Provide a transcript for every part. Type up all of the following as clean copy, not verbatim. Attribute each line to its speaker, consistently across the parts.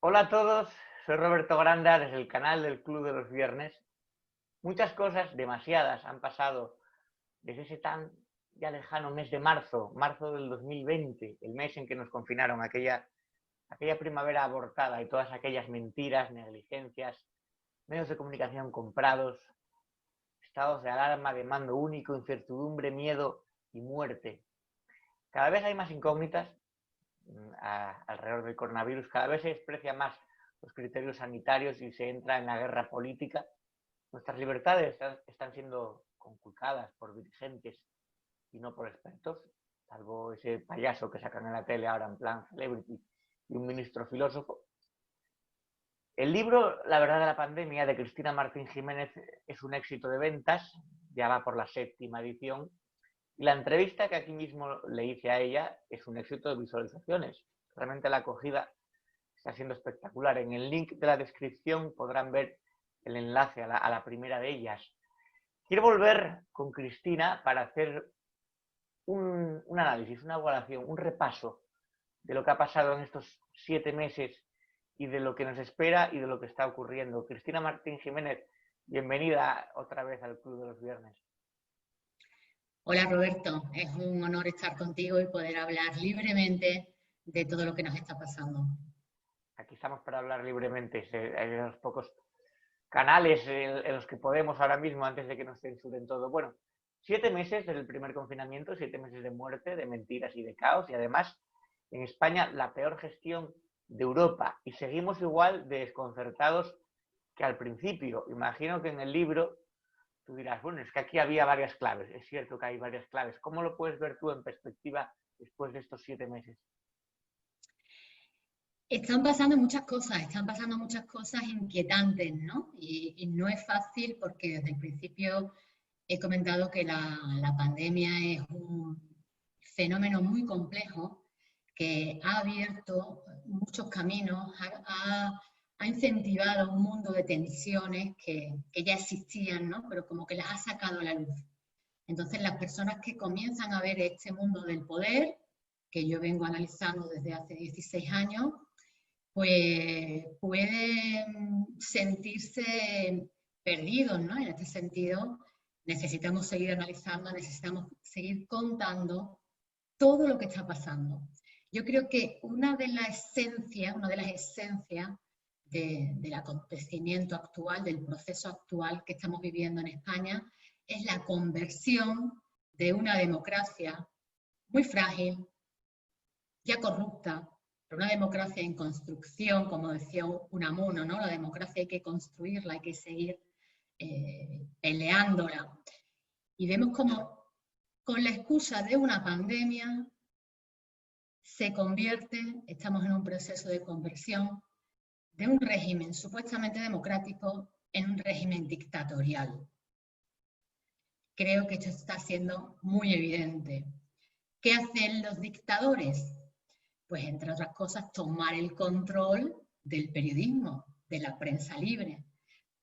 Speaker 1: Hola a todos, soy Roberto Granda desde el canal del Club de los Viernes. Muchas cosas, demasiadas, han pasado desde ese tan ya lejano mes de marzo del 2020, el mes en que nos confinaron, aquella primavera abortada y todas aquellas mentiras, negligencias, medios de comunicación comprados, estados de alarma, de mando único, incertidumbre, miedo y muerte. Cada vez hay más incógnitas alrededor del coronavirus, cada vez se desprecia más los criterios sanitarios y se entra en la guerra política. Nuestras libertades están siendo conculcadas por dirigentes y no por expertos, salvo ese payaso que sacan en la tele ahora en plan celebrity y un ministro filósofo. El libro La verdad de la pandemia de Cristina Martín Jiménez es un éxito de ventas, ya va por la 7ª edición, y la entrevista que aquí mismo le hice a ella es un éxito de visualizaciones. Realmente la acogida está siendo espectacular. En el link de la descripción podrán ver el enlace a la primera de ellas. Quiero volver con Cristina para hacer un análisis, una evaluación, un repaso de lo que ha pasado en estos 7 meses y de lo que nos espera y de lo que está ocurriendo. Cristina Martín Jiménez, bienvenida otra vez al Club de los Viernes.
Speaker 2: Hola Roberto, es un honor estar contigo y poder hablar libremente de todo lo que nos está pasando.
Speaker 1: Aquí estamos para hablar libremente, hay de los pocos canales en los que podemos ahora mismo antes de que nos censuren todo. Bueno, 7 meses desde el primer confinamiento, 7 meses de muerte, de mentiras y de caos, y además en España la peor gestión de Europa, y seguimos igual de desconcertados que al principio. Imagino que en el libro tú dirás, bueno, es que aquí había varias claves, es cierto que hay varias claves. ¿Cómo lo puedes ver tú en perspectiva después de estos 7 meses?
Speaker 2: Están pasando muchas cosas inquietantes, ¿no? Y no es fácil porque desde el principio he comentado que la pandemia es un fenómeno muy complejo que ha abierto muchos caminos, ha incentivado un mundo de tensiones que ya existían, ¿no? Pero como que las ha sacado a la luz. Entonces, las personas que comienzan a ver este mundo del poder, que yo vengo analizando desde hace 16 años, pues pueden sentirse perdidos, ¿no? En este sentido, necesitamos seguir analizando, necesitamos seguir contando todo lo que está pasando. Yo creo que una de las esencias del acontecimiento actual, del proceso actual que estamos viviendo en España, es la conversión de una democracia muy frágil, ya corrupta, pero una democracia en construcción, como decía Unamuno, ¿no? La democracia hay que construirla, hay que seguir peleándola. Y vemos como con la excusa de una pandemia estamos en un proceso de conversión de un régimen supuestamente democrático en un régimen dictatorial. Creo que esto está siendo muy evidente. ¿Qué hacen los dictadores? Pues, entre otras cosas, tomar el control del periodismo, de la prensa libre,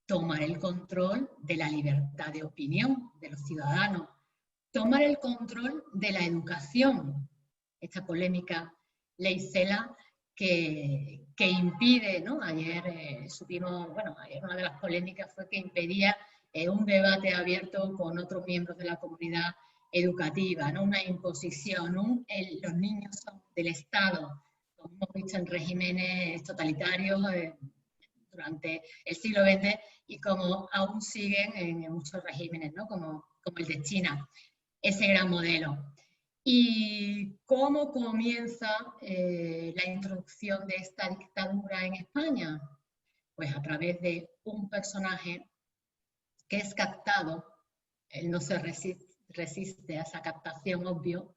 Speaker 2: tomar el control de la libertad de opinión de los ciudadanos, tomar el control de la educación. Esta polémica ley Cela que impide, ¿no? Ayer supimos, bueno, ayer una de las polémicas fue que impedía un debate abierto con otros miembros de la comunidad educativa, ¿no? Una imposición, los niños son del Estado, como hemos visto en regímenes totalitarios durante el siglo XX y como aún siguen en muchos regímenes, ¿no? Como el de China, ese gran modelo. ¿Y cómo comienza la introducción de esta dictadura en España? Pues a través de un personaje que es captado, él no se resiste a esa captación, obvio,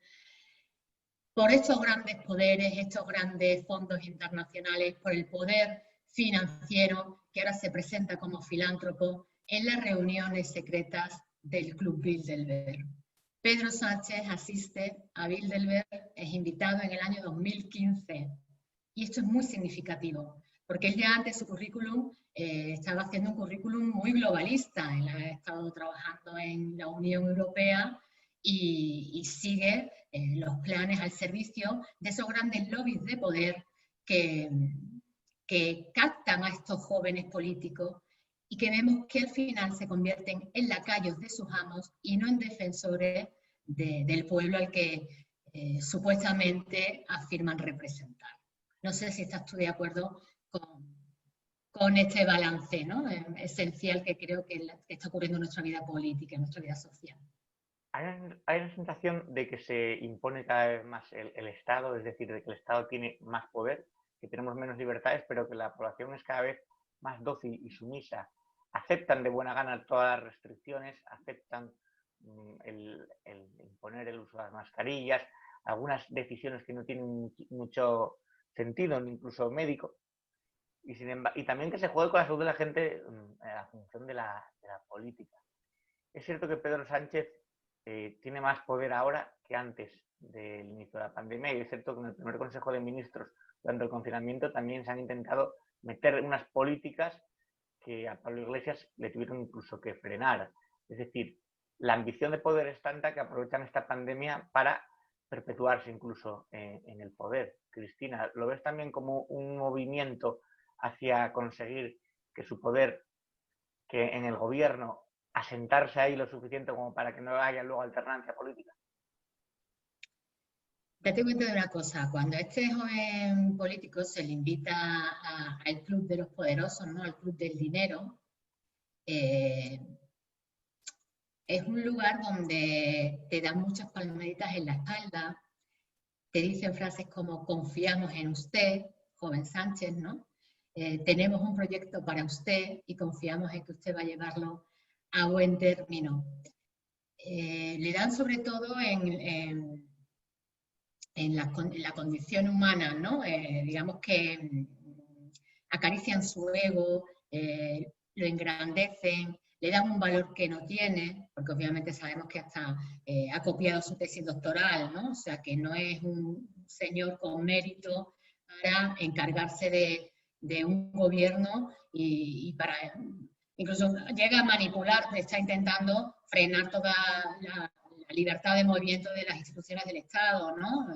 Speaker 2: por estos grandes poderes, estos grandes fondos internacionales, por el poder financiero que ahora se presenta como filántropo en las reuniones secretas del Club Bilderberg. Pedro Sánchez asiste a Bilderberg, es invitado en el año 2015, y esto es muy significativo, porque él ya antes su currículum estaba haciendo un currículum muy globalista, él ha estado trabajando en la Unión Europea y sigue los planes al servicio de esos grandes lobbies de poder que que captan a estos jóvenes políticos y que vemos que al final se convierten en lacayos de sus amos y no en defensores del pueblo al que supuestamente afirman representar. No sé si estás tú de acuerdo con este balance, ¿no? Esencial que creo que está ocurriendo en nuestra vida política, en nuestra vida social.
Speaker 1: Hay la sensación de que se impone cada vez más el Estado, es decir, de que el Estado tiene más poder, que tenemos menos libertades, pero que la población es cada vez más dócil y sumisa. Aceptan de buena gana todas las restricciones, aceptan el imponer el uso de las mascarillas, algunas decisiones que no tienen mucho sentido, incluso médico, y también que se juegue con la salud de la gente en la función de la política. Es cierto que Pedro Sánchez tiene más poder ahora que antes del inicio de la pandemia, y es cierto que en el primer Consejo de Ministros durante el confinamiento también se han intentado meter unas políticas que a Pablo Iglesias le tuvieron incluso que frenar. Es decir, la ambición de poder es tanta que aprovechan esta pandemia para perpetuarse incluso en el poder. Cristina, ¿lo ves también como un movimiento hacia conseguir que su poder, que en el gobierno, asentarse ahí lo suficiente como para que no haya luego alternancia política?
Speaker 2: Date cuenta de una cosa, cuando a este joven político se le invita al club de los poderosos, ¿no? Al club del dinero, es un lugar donde te dan muchas palmaditas en la espalda, te dicen frases como confiamos en usted, joven Sánchez, ¿no? Tenemos un proyecto para usted y confiamos en que usted va a llevarlo a buen término. Le dan sobre todo en la condición humana, ¿no? Digamos que acarician su ego, lo engrandecen, le dan un valor que no tiene, porque obviamente sabemos que hasta ha copiado su tesis doctoral, ¿no? O sea, que no es un señor con mérito para encargarse de un gobierno y para... Incluso llega a manipular, está intentando frenar toda la libertad de movimiento de las instituciones del Estado, ¿no?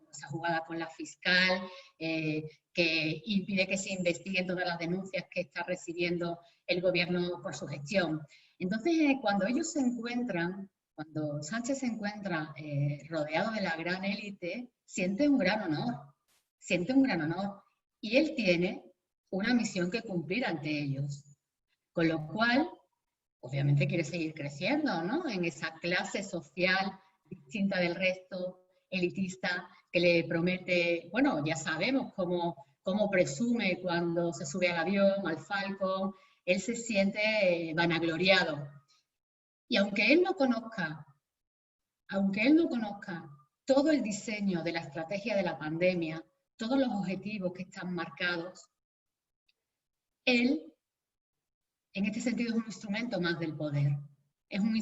Speaker 2: Esa jugada con la fiscal, que impide que se investiguen todas las denuncias que está recibiendo el gobierno por su gestión. Entonces, cuando ellos se encuentran, cuando Sánchez se encuentra rodeado de la gran élite, siente un gran honor, siente un gran honor. Y él tiene una misión que cumplir ante ellos. Con lo cual, obviamente quiere seguir creciendo, ¿no? En esa clase social distinta del resto, elitista, que le promete, bueno, ya sabemos cómo presume cuando se sube al avión, al Falcon, él se siente vanagloriado. Y aunque él no conozca todo el diseño de la estrategia de la pandemia, todos los objetivos que están marcados, él, en este sentido, es un instrumento más del poder. Es un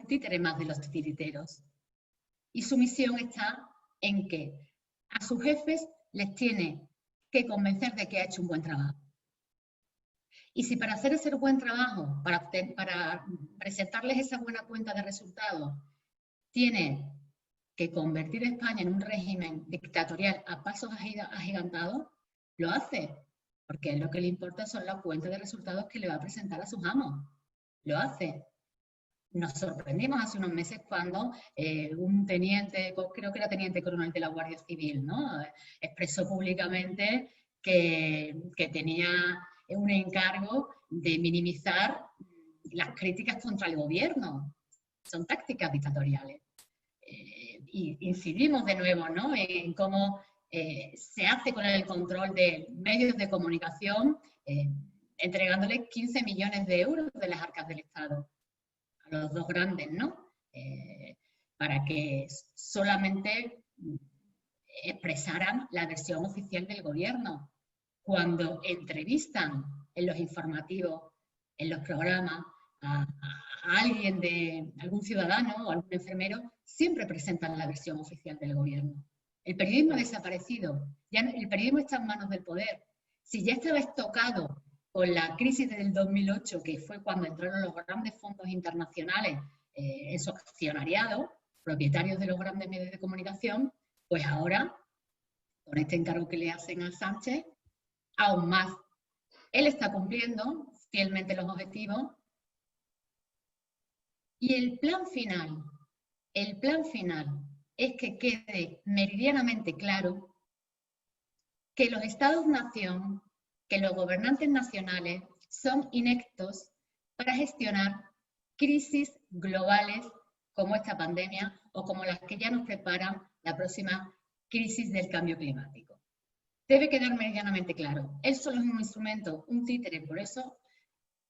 Speaker 2: títere más de los titiriteros. Y su misión está en que a sus jefes les tiene que convencer de que ha hecho un buen trabajo. Y si para hacer ese buen trabajo, para presentarles esa buena cuenta de resultados, tiene que convertir a España en un régimen dictatorial a pasos agigantados, lo hace. Porque lo que le importa son las cuentas de resultados que le va a presentar a sus amos. Lo hace. Nos sorprendimos hace unos meses cuando un teniente, creo que era teniente coronel de la Guardia Civil, ¿no? Expresó públicamente que tenía un encargo de minimizar las críticas contra el gobierno. Son tácticas dictatoriales. Y incidimos de nuevo, ¿no? En cómo se hace con el control de medios de comunicación, entregándoles 15 millones de euros de las arcas del Estado a los dos grandes, ¿no? Para que solamente expresaran la versión oficial del gobierno. Cuando entrevistan en los informativos, en los programas, a alguien algún ciudadano o algún enfermero, siempre presentan la versión oficial del gobierno. El periodismo ha desaparecido, ya el periodismo está en manos del poder. Si ya estaba estocado con la crisis del 2008, que fue cuando entraron los grandes fondos internacionales en su accionariado, propietarios de los grandes medios de comunicación, pues ahora, con este encargo que le hacen a Sánchez, aún más. Él está cumpliendo fielmente los objetivos y el plan final es que quede meridianamente claro que los Estados-nación, que los gobernantes nacionales son ineptos para gestionar crisis globales como esta pandemia o como las que ya nos preparan la próxima crisis del cambio climático. Debe quedar meridianamente claro. Él solo es un instrumento, un títere. Por eso,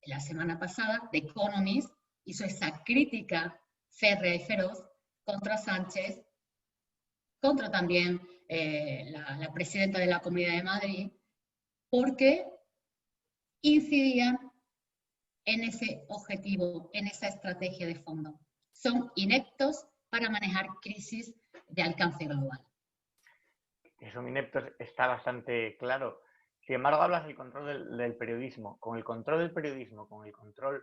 Speaker 2: la semana pasada, The Economist hizo esa crítica férrea y feroz contra Sánchez, contra también la presidenta de la Comunidad de Madrid, porque incidían en ese objetivo, en esa estrategia de fondo. Son ineptos para manejar crisis de alcance global.
Speaker 1: Que son ineptos está bastante claro. Sin embargo, hablas del control del periodismo. Con el control del periodismo, con el control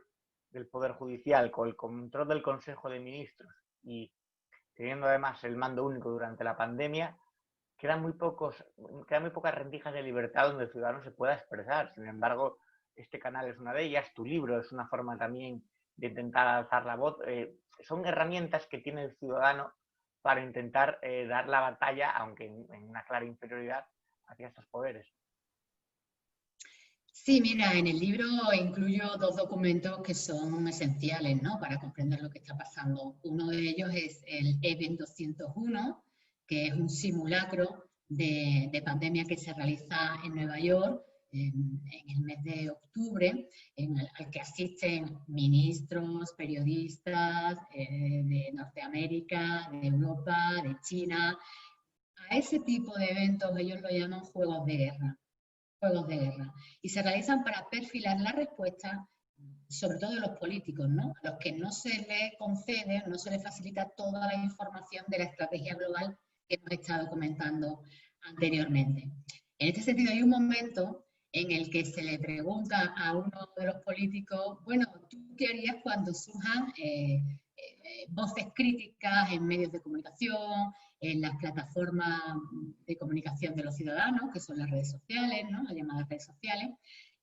Speaker 1: del Poder Judicial, con el control del Consejo de Ministros y teniendo además el mando único durante la pandemia, quedan muy pocas rendijas de libertad donde el ciudadano se pueda expresar. Sin embargo, este canal es una de ellas, tu libro es una forma también de intentar alzar la voz. Son herramientas que tiene el ciudadano para intentar dar la batalla, aunque en una clara inferioridad, hacia estos poderes.
Speaker 2: Sí, mira, en el libro incluyo dos documentos que son esenciales, ¿no?, para comprender lo que está pasando. Uno de ellos es el Event 201, que es un simulacro de pandemia que se realiza en Nueva York en el mes de octubre, al que asisten ministros, periodistas de Norteamérica, de Europa, de China. A ese tipo de eventos ellos lo llaman juegos de guerra. Y se realizan para perfilar la respuesta, sobre todo de los políticos, ¿no?, a los que no se les concede, no se les facilita toda la información de la estrategia global que hemos estado comentando anteriormente. En este sentido, hay un momento en el que se le pregunta a uno de los políticos, bueno, ¿tú qué harías cuando surjan voces críticas en medios de comunicación, en las plataformas de comunicación de los ciudadanos, que son las redes sociales, ¿no?, las llamadas redes sociales?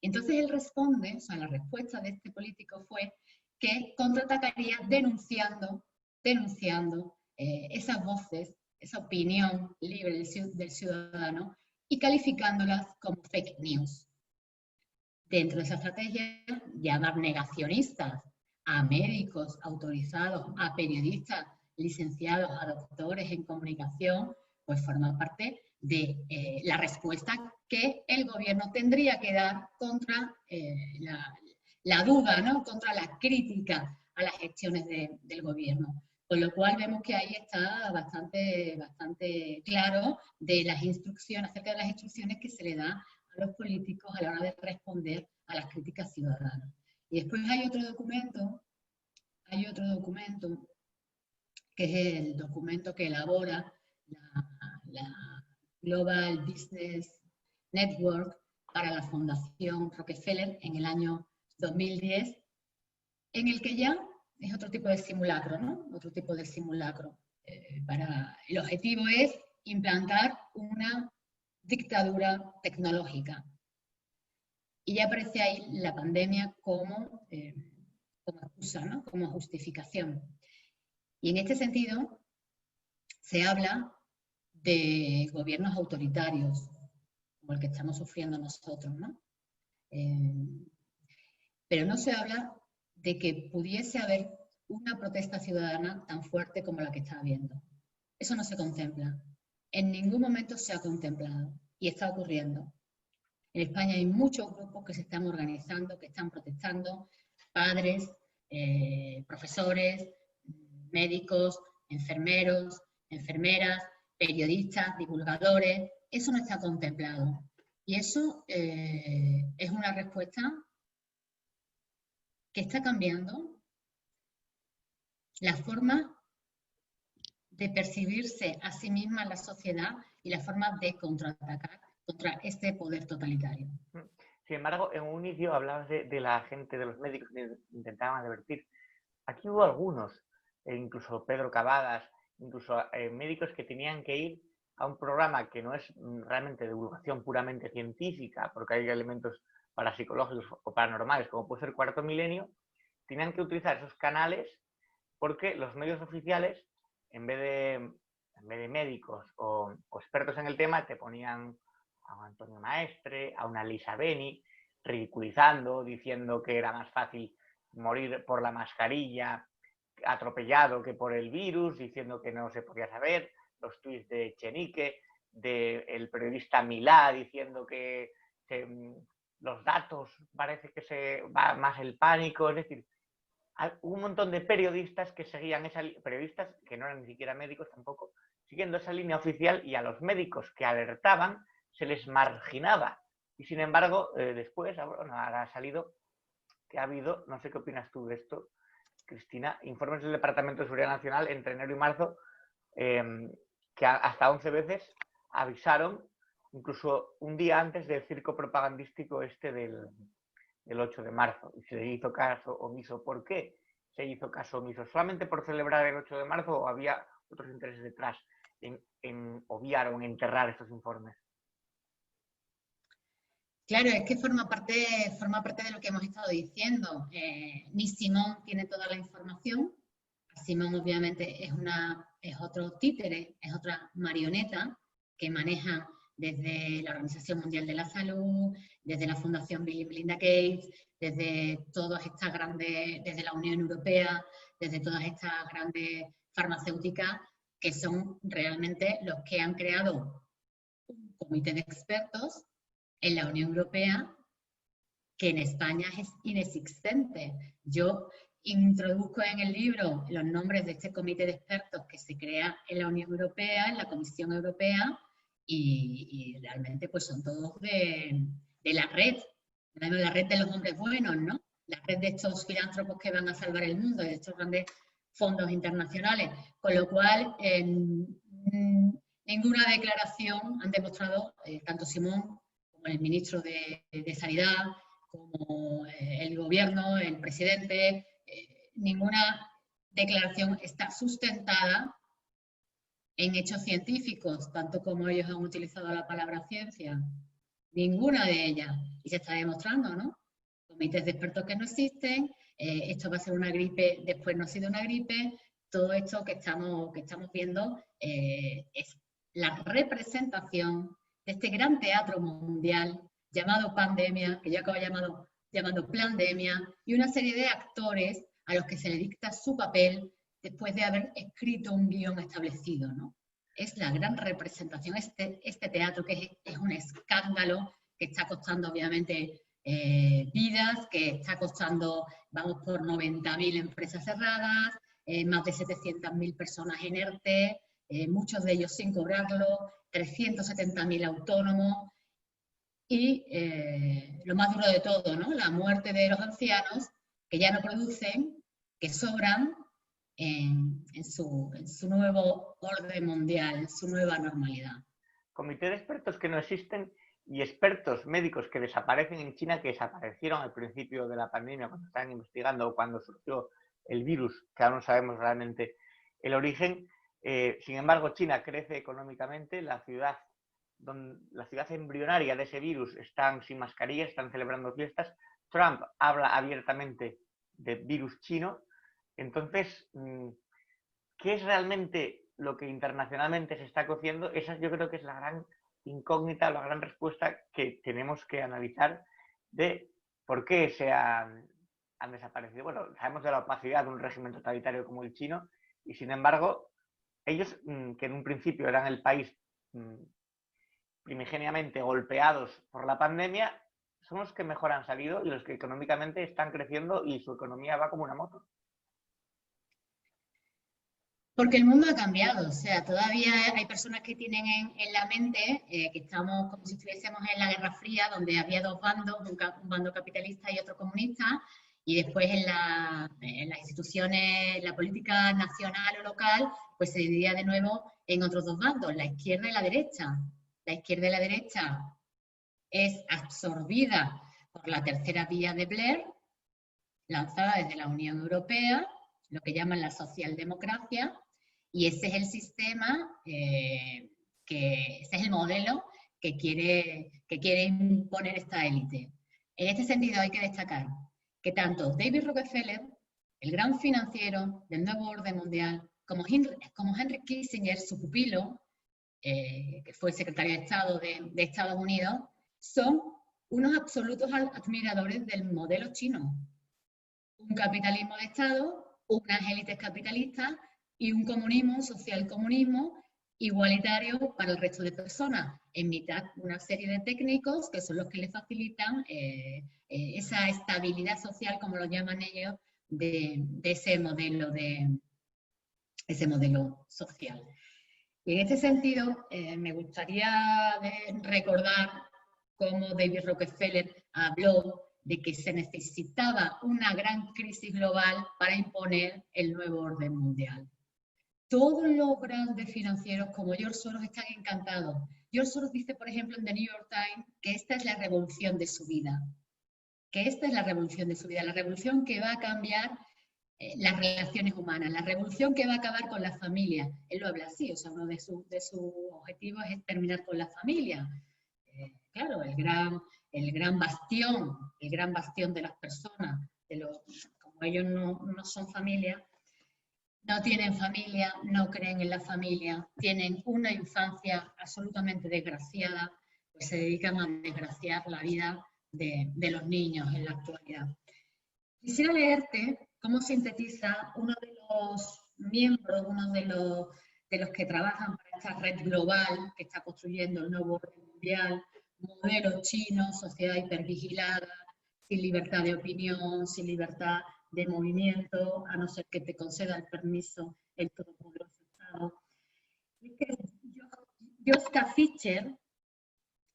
Speaker 2: Entonces él responde, o sea, la respuesta de este político fue que contraatacaría denunciando esas voces, esa opinión libre del ciudadano y calificándolas como fake news. Dentro de esa estrategia, llamar negacionistas a médicos autorizados, a periodistas licenciados, a doctores en comunicación, pues forma parte de la respuesta que el gobierno tendría que dar contra la duda, ¿no?, contra la crítica a las gestiones del gobierno. Con lo cual vemos que ahí está bastante claro de las instrucciones, acerca de las instrucciones que se le da a los políticos a la hora de responder a las críticas ciudadanas. Y después hay otro documento que es el documento que elabora la Global Business Network para la Fundación Rockefeller en el año 2010, en el que ya es otro tipo de simulacro, ¿no? Otro tipo de simulacro. El objetivo es implantar una dictadura tecnológica. Y ya aparece ahí la pandemia como excusa, ¿no?, como justificación. Y en este sentido se habla de gobiernos autoritarios, como el que estamos sufriendo nosotros, ¿no? Pero no se habla de que pudiese haber una protesta ciudadana tan fuerte como la que está habiendo. Eso no se contempla. En ningún momento se ha contemplado y está ocurriendo. En España hay muchos grupos que se están organizando, que están protestando, padres, profesores, médicos, enfermeros, enfermeras, periodistas, divulgadores. Eso no está contemplado. Y eso es una respuesta que está cambiando la forma de percibirse a sí misma en la sociedad y la forma de contraatacar contra este poder totalitario.
Speaker 1: Sin embargo, en un inicio hablabas de la gente, de los médicos que intentaban advertir. Aquí hubo algunos, incluso Pedro Cavadas, incluso médicos que tenían que ir a un programa que no es realmente divulgación puramente científica, porque hay elementos parapsicológicos o paranormales, como puede ser Cuarto Milenio, tenían que utilizar esos canales porque los medios oficiales, en vez de médicos o expertos en el tema, te ponían a un Antonio Maestre, a una Lisa Beni, ridiculizando, diciendo que era más fácil morir por la mascarilla atropellado que por el virus, diciendo que no se podía saber, los tuits de Echenique, del periodista Milá, diciendo que los datos parece que se va más el pánico, es decir, hubo un montón de periodistas que seguían periodistas que no eran ni siquiera médicos tampoco, siguiendo esa línea oficial, y a los médicos que alertaban se les marginaba. Y sin embargo, después, bueno, ahora ha salido que ha habido, no sé qué opinas tú de esto, Cristina, informes del Departamento de Seguridad Nacional entre enero y marzo, que hasta 11 veces avisaron, incluso un día antes del circo propagandístico del 8 de marzo, y se hizo caso omiso. ¿Por qué se hizo caso omiso? ¿Solamente por celebrar el 8 de marzo o había otros intereses detrás en obviar o en enterrar estos informes?
Speaker 2: Claro, es que forma parte de lo que hemos estado diciendo. Ni Simón tiene toda la información. Simón obviamente es otro títere, es otra marioneta que maneja desde la Organización Mundial de la Salud, desde la Fundación Bill y Melinda Gates, desde todas estas grandes, desde la Unión Europea, desde todas estas grandes farmacéuticas, que son realmente los que han creado un comité de expertos en la Unión Europea, que en España es inexistente. Yo introduzco en el libro los nombres de este comité de expertos que se crea en la Unión Europea, en la Comisión Europea, y realmente pues son todos de la red de los hombres buenos, ¿no? La red de estos filántropos que van a salvar el mundo, de estos grandes fondos internacionales. Con lo cual, ninguna declaración han demostrado, tanto Simón como el ministro de Sanidad, como el gobierno, el presidente, ninguna declaración está sustentada en hechos científicos, tanto como ellos han utilizado la palabra ciencia. Ninguna de ellas. Y se está demostrando, ¿no? Comités de expertos que no existen, esto va a ser una gripe, después no ha sido una gripe. Todo esto que estamos viendo es la representación de este gran teatro mundial llamado pandemia, que yo acabo llamando plandemia, y una serie de actores a los que se le dicta su papel después de haber escrito un guión establecido, ¿no? Es la gran representación, este teatro que es un escándalo, que está costando obviamente vidas, que está costando, vamos por 90.000 empresas cerradas, más de 700.000 personas en ERTE, muchos de ellos sin cobrarlo, 370.000 autónomos, y lo más duro de todo, ¿no? La muerte de los ancianos que ya no producen, que sobran en su nuevo orden mundial, en su nueva normalidad.
Speaker 1: Comité de expertos que no existen y expertos médicos que desaparecen en China, que desaparecieron al principio de la pandemia cuando estaban investigando o cuando surgió el virus, que aún no sabemos realmente el origen. Sin embargo, China crece económicamente, la ciudad embrionaria de ese virus están sin mascarilla, están celebrando fiestas. Trump habla abiertamente de virus chino. Entonces, ¿qué es realmente lo que internacionalmente se está cociendo? Esa yo creo que es la gran incógnita, la gran respuesta que tenemos que analizar de por qué se han desaparecido. Bueno, sabemos de la opacidad de un régimen totalitario como el chino, y sin embargo, ellos, que en un principio eran el país primigeniamente golpeados por la pandemia, son los que mejor han salido y los que económicamente están creciendo y su economía va como una moto.
Speaker 2: Porque el mundo ha cambiado, o sea, todavía hay personas que tienen en la mente que estamos como si estuviésemos en la Guerra Fría, donde había dos bandos, un bando capitalista y otro comunista, y después en las instituciones, la política nacional o local, pues se dividía de nuevo en otros dos bandos, la izquierda y la derecha. La izquierda y la derecha es absorbida por la tercera vía de Blair, lanzada desde la Unión Europea, lo que llaman la socialdemocracia, y ese es el sistema que ese es el modelo que quiere imponer esta élite. En este sentido hay que destacar que tanto David Rockefeller, el gran financiero del nuevo orden mundial, como Henry Kissinger, su pupilo, que fue secretario de Estado de Estados Unidos, son unos absolutos admiradores del modelo chino. Un capitalismo de Estado, unas élites capitalistas y un comunismo, socialcomunismo, igualitario para el resto de personas. En mitad, una serie de técnicos que son los que le facilitan esa estabilidad social, como lo llaman ellos, de ese modelo social. Y en este sentido, me gustaría recordar cómo David Rockefeller habló de que se necesitaba una gran crisis global para imponer el nuevo orden mundial. Todos los grandes financieros como George Soros están encantados. George Soros dice, por ejemplo, en The New York Times, que esta es la revolución de su vida. Que esta es la revolución de su vida, la revolución que va a cambiar las relaciones humanas, la revolución que va a acabar con la familia. Él lo habla así, o sea, uno de sus objetivos es terminar con la familia. Claro, el gran bastión de las personas, como ellos no son familia, no tienen familia, no creen en la familia, tienen una infancia absolutamente desgraciada, pues se dedican a desgraciar la vida de los niños en la actualidad. Quisiera leerte cómo sintetiza uno de los miembros, uno de los que trabajan para esta red global que está construyendo el nuevo orden mundial, modelo chino, sociedad hipervigilada, sin libertad de opinión, sin libertad de movimiento, a no ser que te conceda el permiso el todopoderoso Estado. Joschka Fischer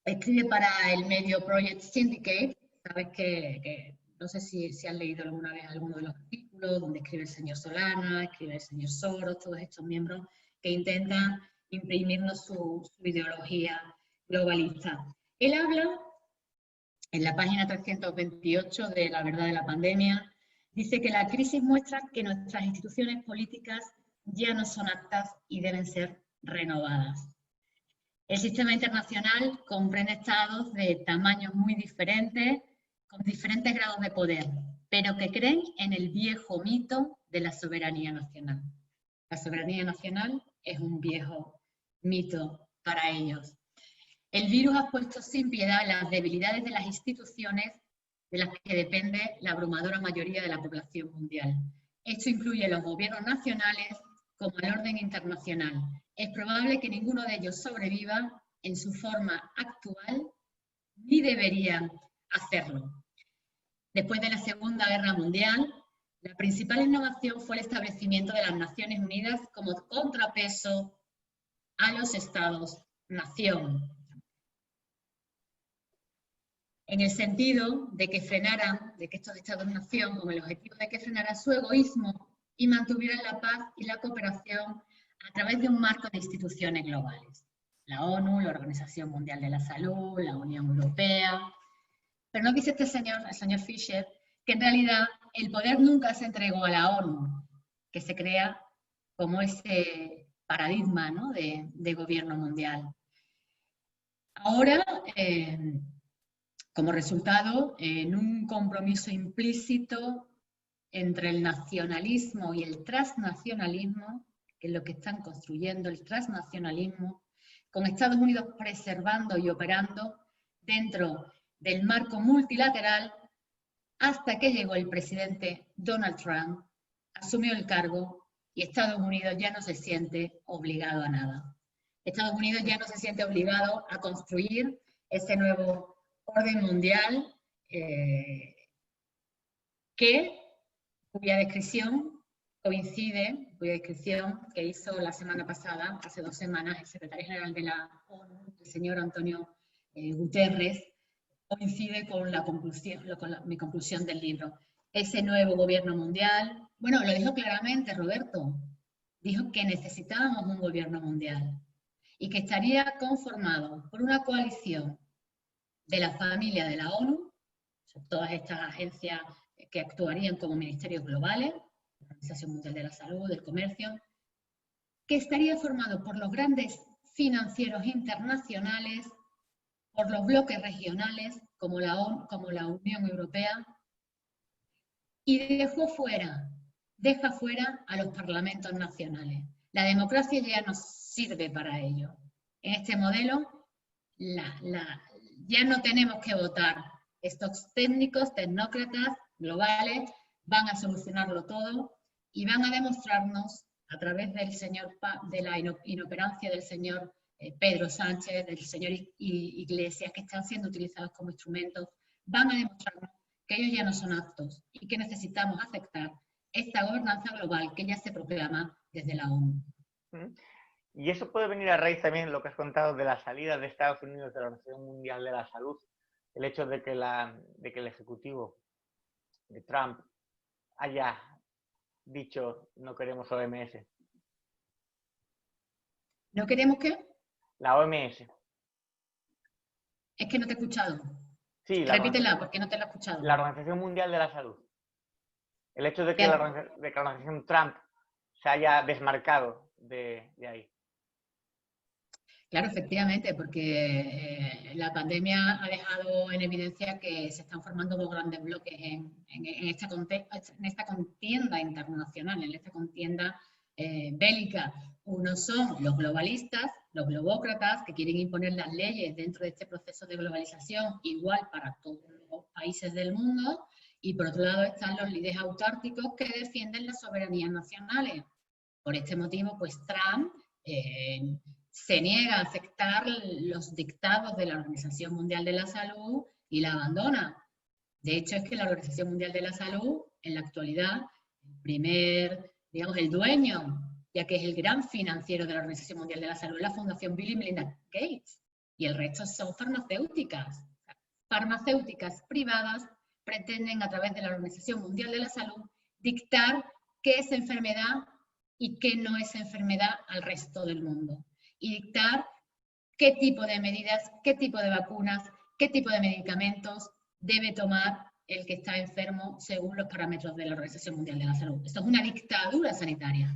Speaker 2: escribe para el medio Project Syndicate. Sabes que no sé si han leído alguna vez alguno de los artículos donde escribe el señor Solana, escribe el señor Soros, todos estos miembros que intentan imprimirnos su ideología globalista. Él habla en la página 328 de La verdad de la pandemia, dice que la crisis muestra que nuestras instituciones políticas ya no son aptas y deben ser renovadas. El sistema internacional comprende estados de tamaños muy diferentes, con diferentes grados de poder, pero que creen en el viejo mito de la soberanía nacional. La soberanía nacional es un viejo mito para ellos. El virus ha puesto sin piedad las debilidades de las instituciones de las que depende la abrumadora mayoría de la población mundial. Esto incluye los gobiernos nacionales como el orden internacional. Es probable que ninguno de ellos sobreviva en su forma actual, ni deberían hacerlo. Después de la Segunda Guerra Mundial, la principal innovación fue el establecimiento de las Naciones Unidas como contrapeso a los Estados-nación, en el sentido de que estos Estados-nación, con el objetivo de que frenaran su egoísmo y mantuvieran la paz y la cooperación a través de un marco de instituciones globales. La ONU, la Organización Mundial de la Salud, la Unión Europea. Pero no dice el señor Fischer, que en realidad el poder nunca se entregó a la ONU, que se crea como ese paradigma, ¿no?, de gobierno mundial. Ahora, como resultado, en un compromiso implícito entre el nacionalismo y el transnacionalismo, que es lo que están construyendo, el transnacionalismo, con Estados Unidos preservando y operando dentro del marco multilateral, hasta que llegó el presidente Donald Trump, asumió el cargo y Estados Unidos ya no se siente obligado a nada. Estados Unidos ya no se siente obligado a construir ese nuevo orden mundial cuya descripción que hizo la semana pasada, hace 2 semanas, el secretario general de la ONU, el señor Antonio Guterres, coincide con mi conclusión del libro. Ese nuevo gobierno mundial, bueno, lo dijo claramente Roberto, dijo que necesitábamos un gobierno mundial y que estaría conformado por una coalición de la familia de la ONU, todas estas agencias que actuarían como ministerios globales, la Organización Mundial de la Salud, del Comercio, que estaría formado por los grandes financieros internacionales, por los bloques regionales como la Unión Europea, y deja fuera a los parlamentos nacionales. La democracia ya no sirve para ello. En este modelo ya no tenemos que votar. Estos técnicos, tecnócratas globales van a solucionarlo todo y van a demostrarnos a través de la inoperancia del señor Pedro Sánchez, del señor Iglesias, que están siendo utilizados como instrumentos, van a demostrarnos que ellos ya no son aptos y que necesitamos aceptar esta gobernanza global que ya se proclama desde la ONU.
Speaker 1: Y eso puede venir a raíz también de lo que has contado de la salida de Estados Unidos de la Organización Mundial de la Salud, el hecho de que el ejecutivo de Trump haya dicho no queremos OMS.
Speaker 2: ¿No queremos qué?
Speaker 1: La OMS.
Speaker 2: Es que no te he escuchado.
Speaker 1: Sí,
Speaker 2: repítela porque no te la he escuchado.
Speaker 1: La Organización Mundial de la Salud. El hecho de que la organización Trump se haya desmarcado de ahí.
Speaker 2: Claro, efectivamente, porque la pandemia ha dejado en evidencia que se están formando dos grandes bloques en esta contienda internacional, en esta contienda bélica. Uno son los globalistas, los globócratas, que quieren imponer las leyes dentro de este proceso de globalización igual para todos los países del mundo, y por otro lado están los líderes autárquicos que defienden las soberanías nacionales. Por este motivo, pues Trump se niega a aceptar los dictados de la Organización Mundial de la Salud y la abandona. De hecho, es que la Organización Mundial de la Salud, en la actualidad, el dueño, ya que es el gran financiero de la Organización Mundial de la Salud, la Fundación Bill y Melinda Gates, y el resto son farmacéuticas. Farmacéuticas privadas pretenden, a través de la Organización Mundial de la Salud, dictar qué es enfermedad y qué no es enfermedad al resto del mundo. Y dictar qué tipo de medidas, qué tipo de vacunas, qué tipo de medicamentos debe tomar el que está enfermo según los parámetros de la Organización Mundial de la Salud. Esto es una dictadura sanitaria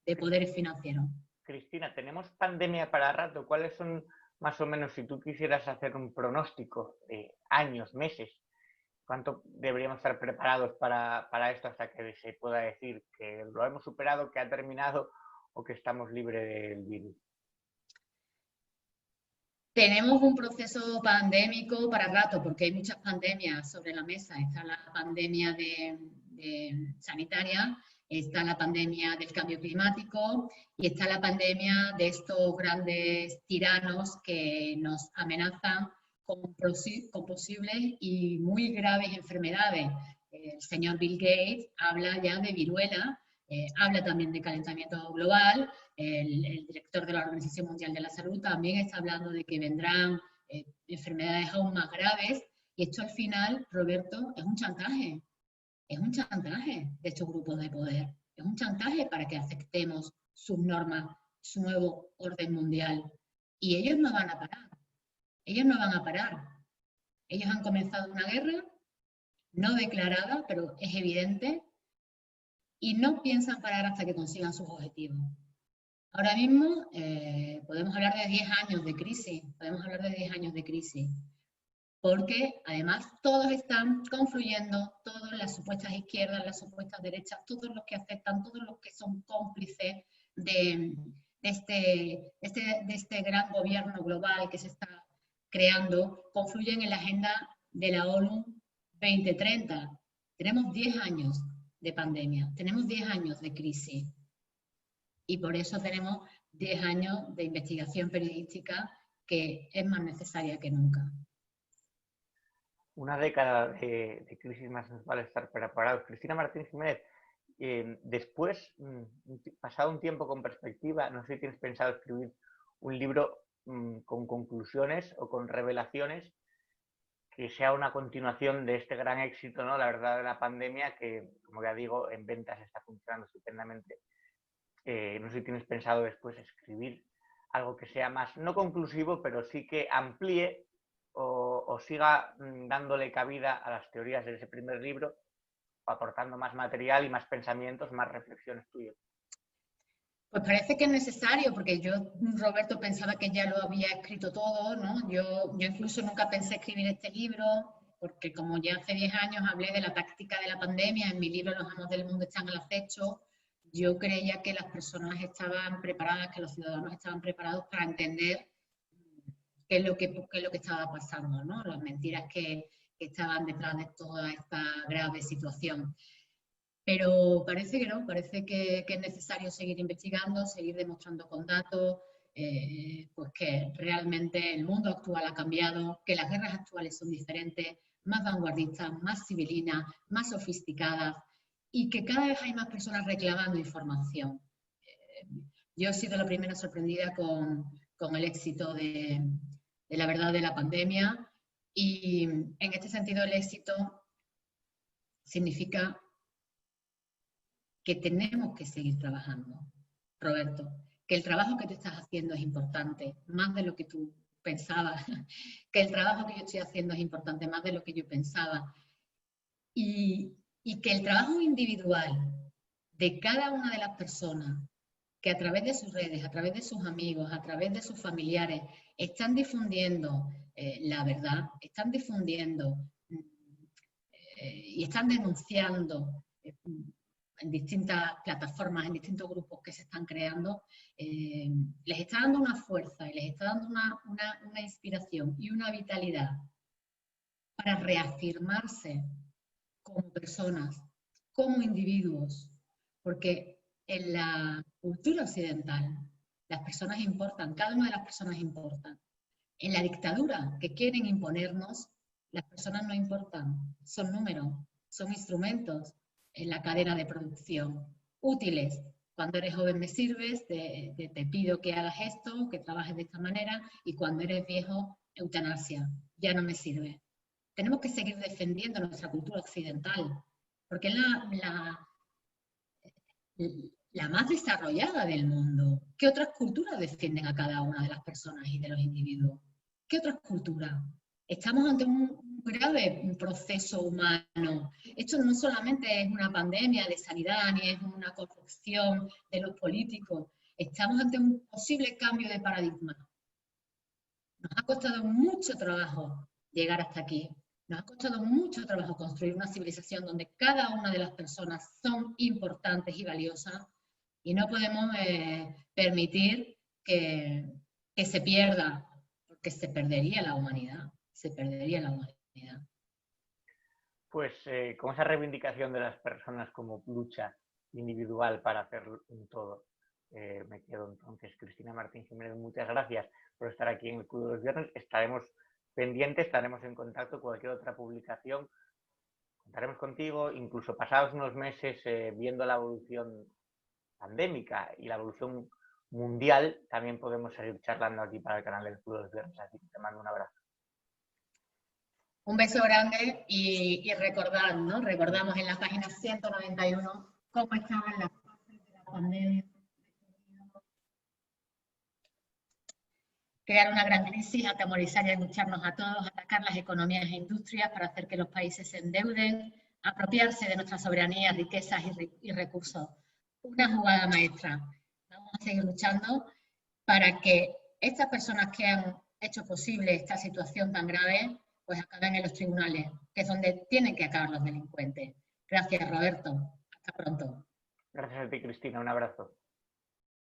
Speaker 2: de poderes financieros.
Speaker 1: Cristina, ¿tenemos pandemia para rato? ¿Cuáles son, más o menos, si tú quisieras hacer un pronóstico de años, meses, cuánto deberíamos estar preparados para esto hasta que se pueda decir que lo hemos superado, que ha terminado o que estamos libres del virus?
Speaker 2: Tenemos un proceso pandémico para rato, porque hay muchas pandemias sobre la mesa. Está la pandemia sanitaria, está la pandemia del cambio climático y está la pandemia de estos grandes tiranos que nos amenazan con posibles y muy graves enfermedades. El señor Bill Gates habla ya de viruela, habla también de calentamiento global. El director de la Organización Mundial de la Salud también está hablando de que vendrán enfermedades aún más graves, y esto al final, Roberto, es un chantaje de estos grupos de poder, es un chantaje para que aceptemos sus normas, su nuevo orden mundial, y ellos no van a parar, ellos han comenzado una guerra no declarada, pero es evidente, y no piensan parar hasta que consigan sus objetivos. Ahora mismo podemos hablar de 10 años de crisis, porque además todos están confluyendo, todas las supuestas izquierdas, las supuestas derechas, todos los que aceptan, todos los que son cómplices de este gran gobierno global que se está creando, confluyen en la agenda de la ONU 2030. Tenemos 10 años de pandemia, tenemos 10 años de crisis. Y por eso tenemos 10 años de investigación periodística que es más necesaria que nunca.
Speaker 1: Una década de crisis más nos vale estar preparados. Cristina Martínez Jiménez, después, pasado un tiempo con perspectiva, no sé si tienes pensado escribir un libro con conclusiones o con revelaciones que sea una continuación de este gran éxito, ¿no? La verdad, de la pandemia, que, como ya digo, en ventas está funcionando estupendamente. No sé si tienes pensado después escribir algo que sea más, no conclusivo, pero sí que amplíe o siga dándole cabida a las teorías de ese primer libro, aportando más material y más pensamientos, más reflexiones tuyas.
Speaker 2: Pues parece que es necesario, porque yo, Roberto, pensaba que ya lo había escrito todo, ¿no? Yo incluso nunca pensé escribir este libro, porque como ya hace 10 años hablé de la táctica de la pandemia, en mi libro Los amos del mundo están al acecho, yo creía que las personas estaban preparadas, que los ciudadanos estaban preparados para entender qué es lo que estaba pasando, ¿no? Las mentiras que estaban detrás de toda esta grave situación. Pero parece que no, parece que es necesario seguir investigando, seguir demostrando con datos, pues que realmente el mundo actual ha cambiado, que las guerras actuales son diferentes, más vanguardistas, más civilinas, más sofisticadas y que cada vez hay más personas reclamando información. Yo he sido la primera sorprendida con el éxito de la verdad de la pandemia y en este sentido el éxito significa que tenemos que seguir trabajando, Roberto, que el trabajo que tú estás haciendo es importante, más de lo que tú pensabas, que el trabajo que yo estoy haciendo es importante, más de lo que yo pensaba, y que el trabajo individual de cada una de las personas que a través de sus redes, a través de sus amigos, a través de sus familiares, están difundiendo la verdad, están difundiendo y están denunciando en distintas plataformas, en distintos grupos que se están creando, les está dando una fuerza y les está dando una inspiración y una vitalidad para reafirmarse como personas, como individuos, porque en la cultura occidental las personas importan, cada una de las personas importa. En la dictadura que quieren imponernos, las personas no importan, son números, son instrumentos en la cadena de producción, útiles. Cuando eres joven me sirves, te pido que hagas esto, que trabajes de esta manera, y cuando eres viejo, eutanasia, ya no me sirve. Tenemos que seguir defendiendo nuestra cultura occidental, porque es la más desarrollada del mundo. ¿Qué otras culturas defienden a cada una de las personas y de los individuos? ¿Qué otras culturas? Estamos ante un grave proceso humano. Esto no solamente es una pandemia de sanidad, ni es una corrupción de los políticos. Estamos ante un posible cambio de paradigma. Nos ha costado mucho trabajo llegar hasta aquí. Nos ha costado mucho trabajo construir una civilización donde cada una de las personas son importantes y valiosas y no podemos permitir que se pierda, porque se perdería la humanidad, se perdería la humanidad.
Speaker 1: Pues con esa reivindicación de las personas como lucha individual para hacer un todo, me quedo entonces. Cristina Martín Jiménez, muchas gracias por estar aquí en el Club de los Viernes. Estaremos pendientes, estaremos en contacto. Cualquier otra publicación contaremos contigo, incluso pasados unos meses viendo la evolución pandémica y la evolución mundial, también podemos seguir charlando aquí para el canal del Club de los Viernes. Así que te mando un abrazo.
Speaker 2: Un beso grande y recordad, ¿no? Recordamos en la página 191 cómo estaban las cosas de la pandemia. Crear una gran crisis, atemorizar y angustarnos a todos, atacar las economías e industrias para hacer que los países se endeuden, apropiarse de nuestra soberanía, riquezas y recursos. Una jugada maestra. Vamos a seguir luchando para que estas personas que han hecho posible esta situación tan grave, pues acaben en los tribunales, que es donde tienen que acabar los delincuentes. Gracias, Roberto. Hasta pronto.
Speaker 1: Gracias a ti, Cristina. Un abrazo.